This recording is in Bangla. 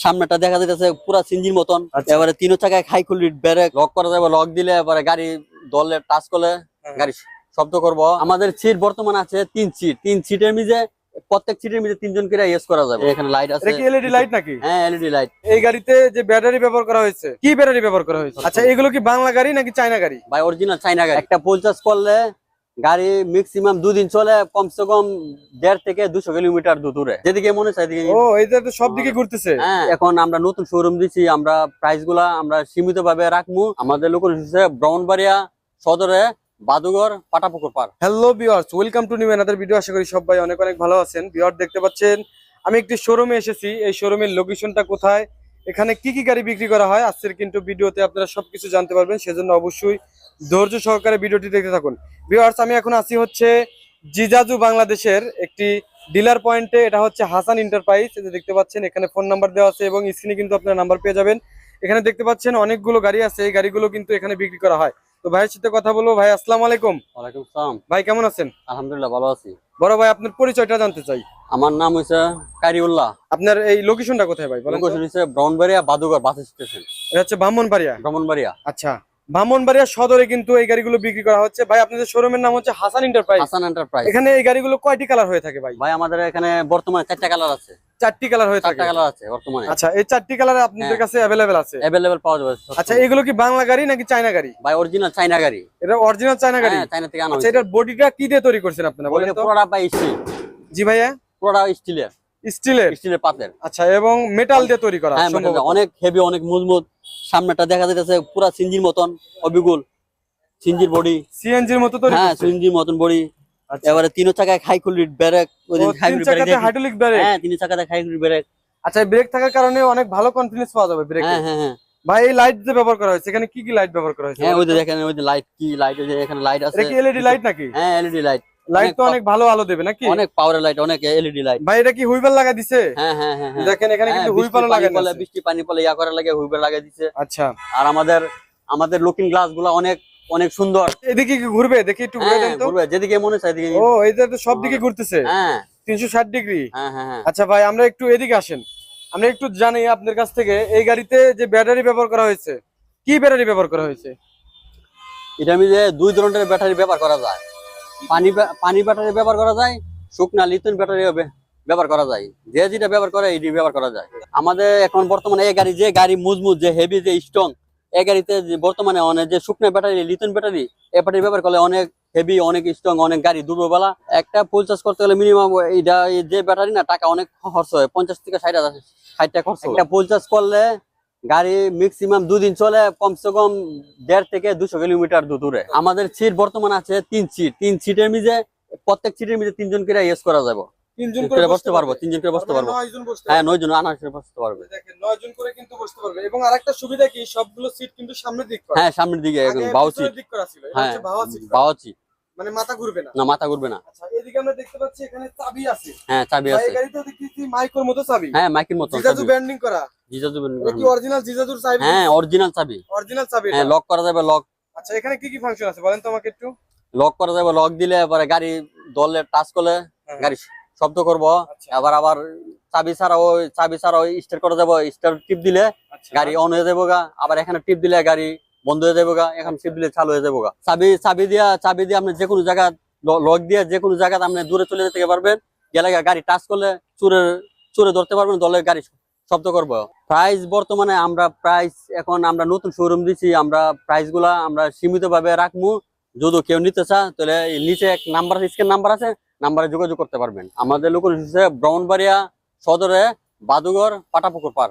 সামনেটা দেখা যাচ্ছে পুরা সিঞ্জির মতন। এবারে তিন চাকায় হাই কোয়ালিটি ব্রেক লক করা যাবে, লক দিলে এবারে গাড়ি দলে টাচ করলে গাড়ি শব্দ করব। আমাদের সিট বর্তমানে আছে 3 সিট, 3 সিটের মিজে প্রত্যেক সিটের মিজে 3 জন করে ইউজ করা যাবে। এখানে লাইট আছে। এটা কি এলইডি লাইট নাকি? হ্যাঁ, এলইডি লাইট। এই গাড়িতে যে ব্যাটারি ব্যবহার করা হয়েছে, কি ব্যাটারি ব্যবহার করা হয়েছে? আচ্ছা, এগুলো কি বাংলা গাড়ি নাকি চায়না গাড়ি? ভাই অরিজিনাল চায়না গাড়ি। একটা পঞ্চাশ করলে গাড়ি ম্যাক্সিমাম 2 দিন চলে, কমসে কম 1.5 থেকে 200 কিলোমিটার দূরে, যেদিকে মনে চাই দিকে। ও, এইটা তো সব দিকে ঘুরতেছে। হ্যাঁ, এখন আমরা নতুন শোরুম দিছি, আমরা প্রাইস গুলা আমরা সীমিত ভাবে রাখবো। আমাদের লোকেশন হচ্ছে ব্রাহ্মণবাড়িয়া সদরে, বাদুঘর, পাটাপুকুর পার। Hello viewers, welcome to new another video. আশা করি সবাই অনেক অনেক ভালো আছেন। ভিউয়ার দেখতে পাচ্ছেন আমি একটি শোরুমে এসেছি। এই শোরুমের লোকেশনটা কোথায়, এখানে কি কি গাড়ি বিক্রি করা হয়, আজকের কিন্তু ভিডিওতে আপনারা সবকিছু জানতে পারবেন। সেজন্য অবশ্যই ধৈর্য সহকারে ভিডিওটি দেখতে থাকুন। ভিউয়ার্স, আমি এখন আছি হচ্ছে জিজাজু বাংলাদেশের একটি ডিলার পয়েন্টে। এটা হচ্ছে হাসান এন্টারপ্রাইজ। এই যে দেখতে পাচ্ছেন এখানে ফোন নাম্বার দেওয়া আছে এবং স্ক্রিনে কিন্তু আপনারা নাম্বার পেয়ে যাবেন। এখানে দেখতে পাচ্ছেন অনেকগুলো গাড়ি আছে, এই গাড়িগুলো কিন্তু এখানে বিক্রি করা হয়। তো ভাইয়ের সাথে কথা বলবো। ভাই আসসালামু আলাইকুম। ওয়ালাইকুম আসসালাম। ভাই কেমন আছেন? আলহামদুলিল্লাহ ভালো আছি। বড় ভাই, আপনার পরিচয়টা জানতে চাই। আমার নাম হচ্ছে কারিউল্লাহ। আপনার এই লোকেশনটা কোথায় ভাই বলেন তো? লোকেশন হচ্ছে ব্রাহ্মণবাড়িয়া বাদুঘর বাস স্টেশন। এটা হচ্ছে ব্রাহ্মণবাড়িয়া। ব্রাহ্মণবাড়িয়া। আচ্ছা, ব্রাহ্মণবাড়িয়া সদরে কিন্তু এই গাড়িগুলো বিক্রি করা হচ্ছে। ভাই আপনাদের শোরুমের নাম হচ্ছে হাসান এন্টারপ্রাইজ। হাসান এন্টারপ্রাইজ। এখানে এই গাড়িগুলো কয়টি কালার হয়ে থাকে ভাই? ভাই আমাদের এখানে বর্তমানে 4টা কালার আছে। 4টি কালার হয়ে থাকে। 4টা কালার আছে বর্তমানে। আচ্ছা, এই 4টি কালার আপনাদের কাছে अवेलेबल আছে? अवेलेबल পাওয়া যাবে। আচ্ছা, এগুলো কি বাংলা গাড়ি নাকি চায়না গাড়ি? ভাই অরিজিনাল চায়না গাড়ি। এটা অরিজিনাল চায়না গাড়ি? হ্যাঁ, চায়না থেকে আনা আচ্ছা, হয়েছে। এটার বডিটা কি দিয়ে তৈরি করছেন আপনারা বলেন তো? পুরোটা ভাই স্টিল। জি ভাইয়া, পুরোটা স্টিলের। স্টিলের পাতের। আচ্ছা, এবং মেটাল দিয়ে তৈরি করা হ্যাঁ, সম্ভবত। অনেক হেভি, অনেক মজবুত। সামনেটা দেখা যাচ্ছে পুরা সিঞ্জির মতন, অবিগুল সিঞ্জির বডি। সিএনজির মতো তৈরি হ্যাঁ, করছে? সিঞ্জির মতন বডি। আচ্ছা। এবারে তিন চাকায় হাই কোয়ালিটি ব্রেক। ওই দিন হাই তিন কোয়ালিটি চাকাতে ব্রেক। Hydraulic break? হ্যাঁ, তিন চাকাতে হাই কোয়ালিটি ব্রেক। আচ্ছা, ব্রেক থাকার কারণে অনেক ভালো কনফিডেন্স পাওয়া যাবে ব্রেকে। হ্যাঁ হ্যাঁ হ্যাঁ। ভাই এই লাইট যে ব্যবহার করা হয়েছে, এখানে কি কি লাইট ব্যবহার করা হয়েছে? হ্যাঁ, ওই যে দেখেন, ওই যে লাইট, কি লাইট, ওই যে এখানে লাইট আছে। এটা কি এলইডি লাইট নাকি? হ্যাঁ, এলইডি লাইট। লাইট তো অনেক ভালো আলো দেবে নাকি? অনেক পাওয়ার লাইট, অনেক এলইডি লাইট। ভাই এটা কি হুইবার লাগা দিছে? হ্যাঁ হ্যাঁ হ্যাঁ হ্যাঁ। দেখেন এখানে কিন্তু হ্যাঁ, হুইবার লাগানো আছে। বৃষ্টি পানি পড়লে ইয়া করার লাগে হুইবার লাগিয়ে দিছে। আচ্ছা, আর আমাদের লুকিং গ্লাস গুলা অনেক অনেক সুন্দর। এদিকে কি ঘুরবে? দেখি একটু ঘুরে দেন তো। ঘুরবে, যেদিকে মনে চায় দিকে। ও, এটা তো সব দিকে ঘুরতেছে। হ্যাঁ 360 ডিগ্রি। হ্যাঁ হ্যাঁ হ্যাঁ। আচ্ছা ভাই, আমরা একটু এদিকে আসেন। আমরা একটু জানি আপনার কাছ থেকে এই গাড়িতে যে ব্যাটারি ব্যবহার করা হয়েছে, কি ব্যাটারি ব্যবহার করা হয়েছে? এটা আমি যে 2 ধরনের ব্যাটারি ব্যবহার করা যায়। পানি ব্যাটারি ব্যবহার করা যায়, শুকনা লিথিয়াম ব্যাটারি ব্যবহার করা যায়। যে যেটা ব্যবহার করে এটি ব্যবহার করা যায়। আমাদের এখন বর্তমানে এই গাড়ি, যে গাড়ি মজবুত, যে হেভি, যে স্ট্রং, এই গাড়িতে বর্তমানে অনেক যে শুকনা ব্যাটারি, লিথিয়াম ব্যাটারি, এই ব্যাটারি ব্যবহার করলে অনেক হেভি, অনেক স্ট্রং, অনেক গাড়ি দুর্বলবেলা। একটা ফুল চার্জ করতে গেলে মিনিমাম এইটা যে ব্যাটারি না, টাকা অনেক খরচ হয়, 50 থেকে 60 টাকা খরচ। একটা ফুল চার্জ করলে গাড়ি ম্যাক্সিমাম 2 দিন চলে, কমসে কম 1.5 থেকে 200 কিলোমিটার দূরে। আমাদের সিট বর্তমানে আছে 3 সিট, 3 সিটের মিজে প্রত্যেক সিটের মিজে 3 জন করে ইউজ করা যাবে। 3 জন করে বসতে পারবো, 3 জন করে বসতে পারবো। 9 জন বসতে হ্যাঁ, পারবে। 9 জন আনারসে বসতে পারবে। দেখেন 9 জন করে কিন্তু বসতে পারবে। এবং আরেকটা সুবিধা কি, সবগুলো সিট কিন্তু সামনের দিক করা। হ্যাঁ, সামনের দিকে আগে একদম বাউ সিট। পিছনের দিক করা ছিল। এটা হ্যাঁ, হচ্ছে বাওয়া সিট। বাউ সিট। মানে মাথা ঘুরবে না। না, মাথা ঘুরবে না। আচ্ছা, এদিকে আমরা দেখতে পাচ্ছি এখানে চাবি আছে। হ্যাঁ, চাবি ভাই আছে। এই গাড়িতে দেখতেছি মাইক্রোর মতো চাবি। হ্যাঁ, মাইকের মতো জিজাজু চাবি। ব্র্যান্ডিং করা। জিজাজু এটা কি অরিজিনাল জিজাজুর চাবি? হ্যাঁ, অরিজিনাল চাবি। অরিজিনাল চাবি হ্যাঁ, এটা। লক করা যাবে, লক। আচ্ছা, এখানে কি কি ফাংশন আছে বলেন তো আমাকে একটু। লক করা যাবে, লক দিলে পরে গাড়ি দলে টাচ করলে গাড়ি শব্দ করব। আচ্ছা। আবার চাবি ছাড়াও স্টার্ট করা যাবে, স্টার্ট টিপ দিলে আচ্ছা। গাড়ি অন হয়ে যাবে গা। আবার এখানে টিপ দিলে গাড়ি বন্ধ হয়ে যাবে গা। এখন টিপ দিলে চালু হয়ে যাবে গা। চাবি দিয়ে আপনি যে কোনো জায়গা লক দিয়ে যে কোনো জায়গা আপনি দূরে চলে যেতে পারবেন। গেলে গাড়ি টাচ করলে চুরে ধরতে পারবেন, দলে গাড়ি শব্দ করবো। প্রাইস বর্তমানে এখন আমরা নতুন শোরুম দিচ্ছি, আমরা প্রাইস গুলা আমরা সীমিত ভাবে রাখবো। যদি কেউ নিতে চায় তাহলে নিচে এক নাম্বার, স্ক্রিন নাম্বার আছে, নাম্বারে যোগাযোগ করতে পারবেন। আমাদের লোকেশন হচ্ছে ব্রাহ্মণবাড়িয়া সদরে, বাদুঘর, পাটাপুকুর পার।